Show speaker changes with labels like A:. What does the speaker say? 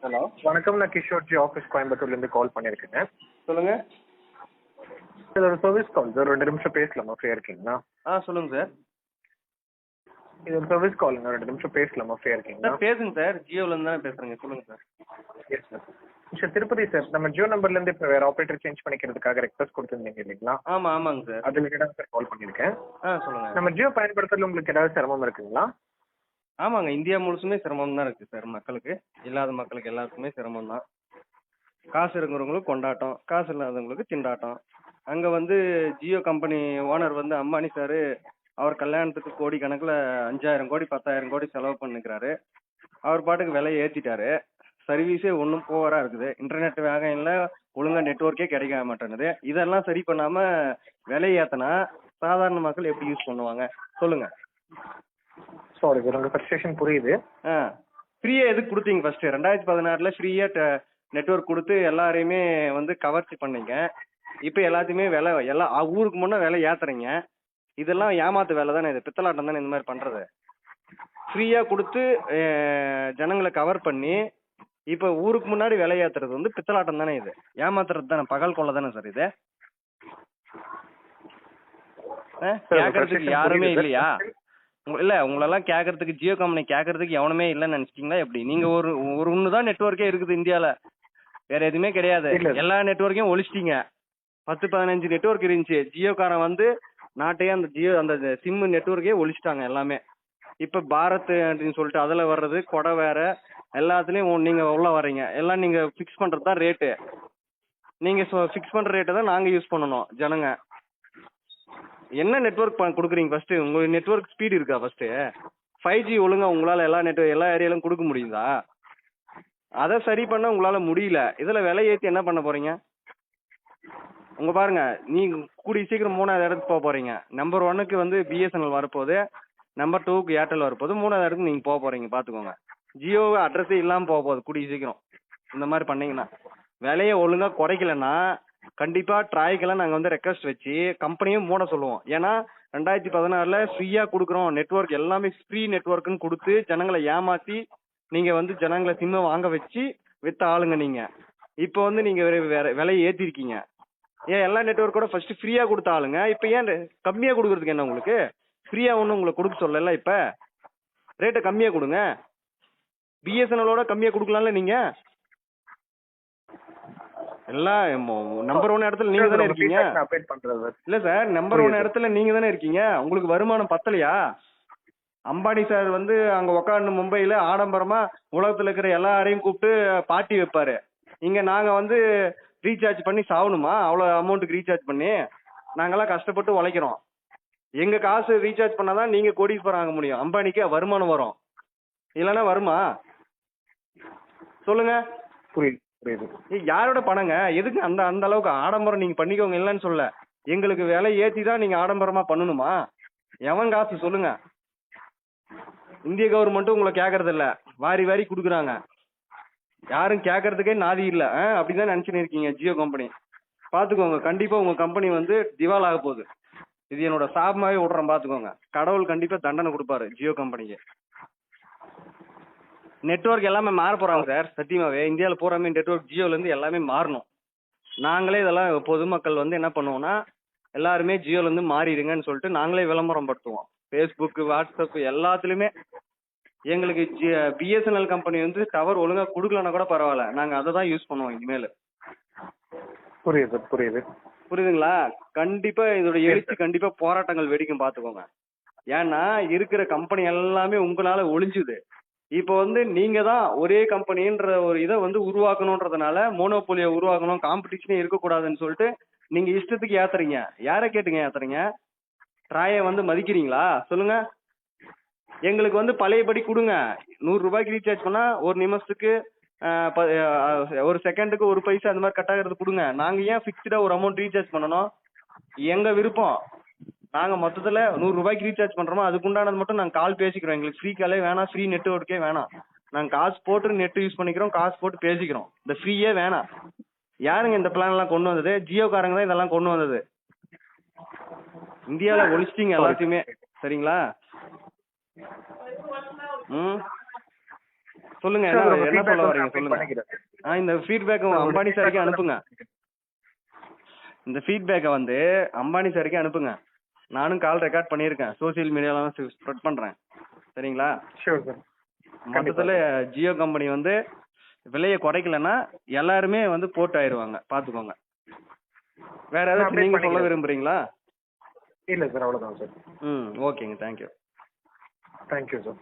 A: Hello,
B: வணக்கம். நான் கிஷோர்ஜி office கோயம்புத்தூர்லேருந்து கால் பண்ணியிருக்கேங்க.
A: சொல்லுங்க.
B: இது ஒரு சர்வீஸ் கால் சார். 2 நிமிஷம் பேசலாமா? ஃப்ரீயாக இருக்கீங்களா?
A: சொல்லுங்க சார்.
B: இது ஒரு சர்வீஸ் காலுங்க. 2 நிமிஷம் பேசலாமா? ஃப்ரீயாக இருக்கீங்களா?
A: சார் பேசுங்க சார். ஜியோலேருந்து தானே பேசுகிறேங்க. சொல்லுங்கள் sir.
B: Yes sir. Sir Tirupati sir, நம்ம ஜியோ நம்பர்லேருந்து இப்போ வேறு ஆப்ரேட்டர் சேஞ்ச் பண்ணிக்கிறதுக்காக ரெக்வஸ்ட் கொடுத்துருந்தீங்க இல்லைங்களா?
A: ஆமாங்க சார்.
B: அது ரிலேட்டடாக சார் கால் பண்ணியிருக்கேன்.
A: சொல்லுங்கள்.
B: நம்ம ஜியோ பயன்படுத்துறதுல உங்களுக்கு ஏதாவது சிரமம் இருக்குங்களா?
A: ஆமாங்க, இந்தியா முழுசுமே சிரமம் தான் இருக்குது சார். மக்களுக்கு, இல்லாத மக்களுக்கு எல்லாருக்குமே சிரமம் தான். காசு இருக்கிறவங்களுக்கு கொண்டாட்டம், காசு இல்லாதவங்களுக்கு திண்டாட்டம். அங்கே வந்து ஜியோ கம்பெனி ஓனர் வந்து அம்பானி சார், அவர் கல்யாணத்துக்கு கோடி கணக்கில் 5000 கோடி 10,000 கோடி செலவு பண்ணிக்கிறாரு. அவர் பாட்டுக்கு விலையை ஏற்றிட்டாரு. சர்வீஸே ஒன்றும் போவராக இருக்குது. இன்டர்நெட் வேகம் இல்லை, ஒழுங்காக நெட்ஒர்க்கே கிடைக்க மாட்டேங்குது. இதெல்லாம் சரி பண்ணாமல் விலையை ஏற்றினா சாதாரண மக்கள் எப்படி யூஸ் பண்ணுவாங்க சொல்லுங்கள்.
B: சாரி சார், உங்கள் ஃப்ரஸ்ட்ரேஷன் புரியுது.
A: ஃப்ரீயாக எதுக்கு கொடுத்தீங்க ஃபஸ்ட்டு? 2016 ஃப்ரீயாக நெட்ஒர்க் கொடுத்து எல்லாரையுமே வந்து கவர்ச்சி பண்ணீங்க. இப்போ எல்லாத்தையுமே விலை எல்லாம் ஊருக்கு முன்னே விலை ஏற்றுறீங்க. இதெல்லாம் ஏமாத்து வேலை தானே, இது பித்தலாட்டம் தானே இந்த மாதிரி பண்ணுறது. ஃப்ரீயாக கொடுத்து ஜனங்களை கவர் பண்ணி இப்போ ஊருக்கு முன்னாடி விலை ஏற்றுறது வந்து பித்தலாட்டம் தானே, இது ஏமாத்துறது தானே, பகல் கொள்ள தானே சார் இது. கேட்கறதுக்கு யாருமே இல்லையா? இல்லை, உங்களெல்லாம் கேட்கறதுக்கு ஜியோ கம்பெனி கேட்கறதுக்கு எவனுமே இல்லைன்னு நினச்சிட்டிங்களா எப்படி? நீங்கள் ஒரு ஒன்று தான் நெட்ஒர்க்கே இருக்குது இந்தியாவில், வேற எதுவுமே கிடையாது. எல்லா நெட்ஒர்க்கையும் ஒழிச்சிட்டிங்க. 10-15 நெட்ஒர்க் இருந்துச்சு. ஜியோக்காரன் வந்து நாட்டையே அந்த அந்த சிம்மு நெட்ஒர்க்கே ஒழிச்சிட்டாங்க எல்லாமே. இப்போ பாரத் அப்படின்னு சொல்லிட்டு அதில் வர்றது கொடை வேற, எல்லாத்துலேயும் நீங்கள் உள்ள வர்றீங்க. எல்லாம் நீங்கள் ஃபிக்ஸ் பண்ணுறது தான் ரேட்டு. நீங்கள் ஃபிக்ஸ் பண்ணுற ரேட்டை தான் நாங்கள் யூஸ் பண்ணணும் ஜனங்க. என்ன நெட்ஒர்க் கொடுக்குறீங்க ஃபஸ்ட்டு? உங்கள் நெட்ஒர்க் ஸ்பீடு இருக்கா ஃபஸ்ட்டு? 5G ஒழுங்காக உங்களால் எல்லா ஏரியாலும் கொடுக்க முடியுதா? அதை சரி பண்ண உங்களால் முடியல. இதில் விலை ஏற்றி என்ன பண்ண போகிறீங்க? உங்கள் பாருங்க, நீங்கள் கூடிய சீக்கிரம் 3வது இடத்துக்கு போக போகிறீங்க. நம்பர் 1க்கு வந்து பிஎஸ்என்எல் வரப்போகுது, நம்பர் 2க்கு ஏர்டெல் வரப்போகுது, 3வது இடத்துக்கு நீங்கள் போக போகிறீங்க. பார்த்துக்கோங்க. ஜியோ அட்ரஸே இல்லாமல் போக போகுது கூடிய சீக்கிரம் இந்த மாதிரி பண்ணீங்கன்னா. விலையை ஒழுங்காக குறைக்கலன்னா கண்டிப்பாக ட்ராய்க்கெல்லாம் நாங்கள் வந்து ரெக்வஸ்ட் வச்சு கம்பெனியும் மூட சொல்லுவோம். ஏன்னா 2016 ஃப்ரீயாக கொடுக்குறோம் நெட்ஒர்க், எல்லாமே ஃப்ரீ நெட்ஒர்க்குன்னு கொடுத்து ஜனங்களை ஏமாற்றி நீங்கள் வந்து ஜனங்களை சிம்மை வாங்க வச்சு விற்ற ஆளுங்க நீங்கள். இப்போ வந்து நீங்கள் வேற விலையை ஏற்றிருக்கீங்க. ஏன் எல்லா நெட்ஒர்க்கோட ஃபஸ்ட்டு ஃப்ரீயாக கொடுத்த ஆளுங்க, இப்போ ஏன் கம்மியாக கொடுக்குறதுக்கு என்ன உங்களுக்கு? ஃப்ரீயாக ஒன்றும் உங்களுக்கு கொடுக்க சொல்லல. இப்போ ரேட்டை கம்மியாக கொடுங்க. பிஎஸ்என்எலோட கம்மியாக கொடுக்கலாம்ல நீங்கள். எல்லாம் நம்பர் 1 இடத்துல நீங்க தானே இருக்கீங்க. இல்ல சார், நம்பர் 1 இடத்துல நீங்க தானே இருக்கீங்க. உங்களுக்கு வருமானம் பத்தலையா? அம்பானி சார் வந்து அங்க உக்காந்து மும்பையில ஆடம்பரமா உலகத்துல இருக்கிற எல்லாரையும் கூப்பிட்டு பார்ட்டி வைப்பாரு. இங்க நாங்க வந்து ரீசார்ஜ் பண்ணி சாவணுமா? அவ்வளவு அமௌண்ட்டுக்கு ரீசார்ஜ் பண்ணி நாங்கெல்லாம் கஷ்டப்பட்டு உழைக்கிறோம். எங்க காசு ரீசார்ஜ் பண்ணாதான் நீங்க கோடீஸ்வரன் ஆக முடியும். அம்பானிக்கு வருமானம் வரும், இல்லைன்னா வருமா? சொல்லுங்க.
B: புரியுது.
A: யாரோட பணங்க? எதுக்கு அந்த அந்த அளவுக்கு ஆடம்பரம் நீங்க பண்ணிக்கோங்க, இல்லைன்னு சொல்ல. எங்களுக்கு விலை ஏற்றி தான் நீங்க ஆடம்பரமா பண்ணணுமா? எவன் காசு சொல்லுங்க? இந்திய கவர்மெண்ட்டும் உங்களை கேட்கறது இல்ல, வாரி வாரி கொடுக்குறாங்க. யாரும் கேட்கறதுக்கே நாதி இல்லை. அப்படிதான் நினைச்சுன்னு இருக்கீங்க ஜியோ கம்பெனி. பாத்துக்கோங்க, கண்டிப்பா உங்க கம்பெனி வந்து திவால் ஆக போகுது. இது என்னோட சாபமாவே விடுறேன், பாத்துக்கோங்க. கடவுள் கண்டிப்பா தண்டனை கொடுப்பாரு ஜியோ கம்பெனிக்கு. நெட்ஒர்க் எல்லாமே மாற போறாங்க சார். சத்தியமாவே இந்தியாவில் பூராமே நெட்ஒர்க் ஜியோலேருந்து எல்லாமே மாறணும். நாங்களே இதெல்லாம் பொதுமக்கள் வந்து என்ன பண்ணுவோம்னா, எல்லாருமே ஜியோலேருந்து மாறிடுங்கன்னு சொல்லிட்டு நாங்களே விளம்பரம் படுத்துவோம். ஃபேஸ்புக்கு, வாட்ஸ்அப் எல்லாத்துலேயுமே. எங்களுக்கு பிஎஸ்என்எல் கம்பெனி வந்து டவர் ஒழுங்காக கொடுக்கலன்னா கூட பரவாயில்ல, நாங்கள் அதை தான் யூஸ் பண்ணுவோம் இனிமேல். புரியுதுங்களா? கண்டிப்பாக இதோட எழுச்சி கண்டிப்பாக போராட்டங்கள் வெடிக்கும், பார்த்துக்கோங்க. ஏன்னா இருக்கிற கம்பெனி எல்லாமே உங்களால் ஒழிஞ்சுது. இப்போ வந்து நீங்க தான் ஒரே கம்பெனின்ற ஒரு இதை வந்து உருவாக்கணுன்றதுனால, மோனோபோலியை உருவாக்கணும், காம்படிஷனே இருக்கக்கூடாதுன்னு சொல்லிட்டு நீங்க இஷ்டத்துக்கு ஏத்துறீங்க. யாரை கேட்டுங்க ஏத்துறீங்க? ட்ராயை வந்து மதிக்கிறீங்களா சொல்லுங்க? எங்களுக்கு வந்து பழையபடி கொடுங்க. 100 ரூபாய்க்கு ரீசார்ஜ் பண்ணா ஒரு நிமிஷத்துக்கு ஒரு செகண்டுக்கு 1 பைசா அந்த மாதிரி கட் ஆகிறது கொடுங்க. நாங்க ஏன் ஃபிக்ஸ்டா ஒரு அமௌண்ட் ரீசார்ஜ் பண்ணணும்? எங்க விருப்பம். நாங்கள் மொத்தத்தில் 100 ரூபாய்க்கு ரீசார்ஜ் பண்ணுறோமோ அதுக்குண்டானது மட்டும் நாங்கள் கால் பேசிக்கிறோம். எங்களுக்கு ஃப்ரீ காலே வேணாம், ஃப்ரீ நெட்ஒர்க்கே வேணாம். நாங்கள் காசு போட்டு நெட் யூஸ் பண்ணிக்கிறோம், காசு போட்டு பேசிக்கிறோம். இந்த ஃப்ரீயே வேணாம். யாருங்க இந்த பிளான்லாம் கொண்டு வந்தது? ஜியோக்காரங்க தான் இதெல்லாம் கொண்டு வந்தது. இந்தியாவில் ஒழிச்சிட்டிங்க எல்லாத்தையுமே, சரிங்களா? சொல்லுங்க,
B: Sure,
A: என்ன
B: உங்க
A: என்ன
B: feedback
A: சொல்ல
B: வந்து
A: வரீங்க
B: update
A: சொல்லுங்க.
B: பண்ணிக்கிறேன்.
A: இந்த ஃபீட்பேக்
B: ஒரு
A: அம்பானி
B: feedback
A: சாருக்கு
B: வந்து
A: அனுப்புங்க. இந்த ஃபீட்பேக்கை வந்து அம்பானி சாருக்கே அனுப்புங்க. நானும் கால் ரெக்கார்ட் பண்ணியிருக்கேன், சோஷியல் மீடியாலாம் ஸ்ப்ரெட் பண்றேன். சரிங்களா?
B: Sure, sir.
A: மொத்தத்துல ஜியோ கம்பெனி வந்து விலையை குறைக்கலன்னா எல்லாருமே வந்து போட்டு ஆயிருவாங்க, பாத்துக்கோங்க. வேற ஏதாச்சும்
B: update
A: நீங்க சொல்ல
B: பண்ணிக்கிறேன்.
A: விரும்புறீங்களா?
B: இல்ல சார், அவ்வளவுதான் சார்.
A: ஓகேங்க, தேங்க்யூ.
B: Thank you sir.